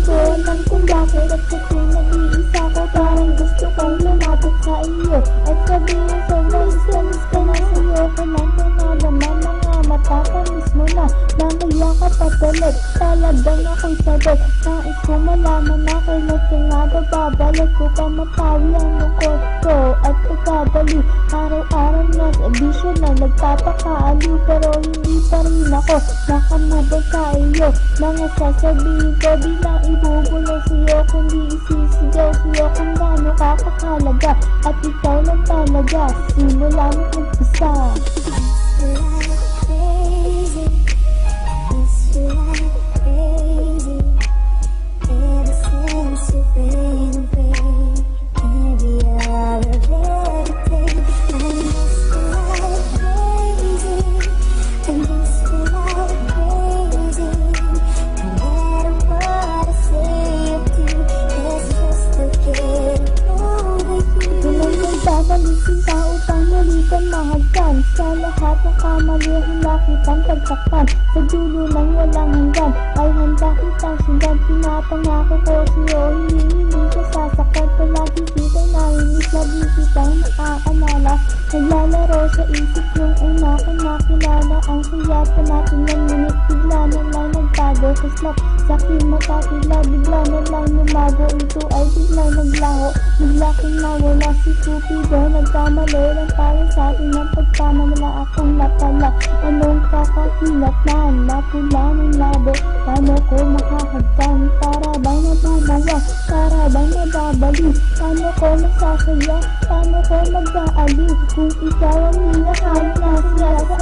ko alam kung bakit at sa tuwing nag-iisa ko parang gusto kong lumapit sa iyo at sabihin sobrang istanis ka na sa'yo ko lang pinadama mga mata ko mismo na nangyayakap at ulit talagang ako'y sagot nais ko malaman na kailan ka nga ba babalik ko pa matawi ang lungkot ko at pagkabali araw-araw na sa bisyo na nagpapakaaliw pero hindi pa rin ako nakamubog sa iyo mga sasabihin ko di lang ibubulong sa'yo kundi isisigaw sa'yo kung gaano ka kakalaga at ikaw lang talaga simula mo mag-isa. Balikin tao upang malitan mahagdan sa lahat ng kamalihan nakitang pagtakpan sa dulo ng walang hanggan ay handa kitang sundan pinapangako ko sa'yo hindi ka sasaktan palagi kitang nainis lagi kitang naaalala naglalaro sa isip yung una ko nakilala ang saya pa natin ng ngunit bigla na lang nagtago sa snap sa aking mata bigla na lang lumago ito ay bigla naglaho bigla kong nawala si Cupido nagkamali lang tayo sa atin ng pagpamamala akong napala anong kakahilap na napula ng labo paano ko makahagdan para bang nabubuwa para bang nababali paano ko masasaya paano ko mag-aaliw kung ikaw ang hinahanap na siya sa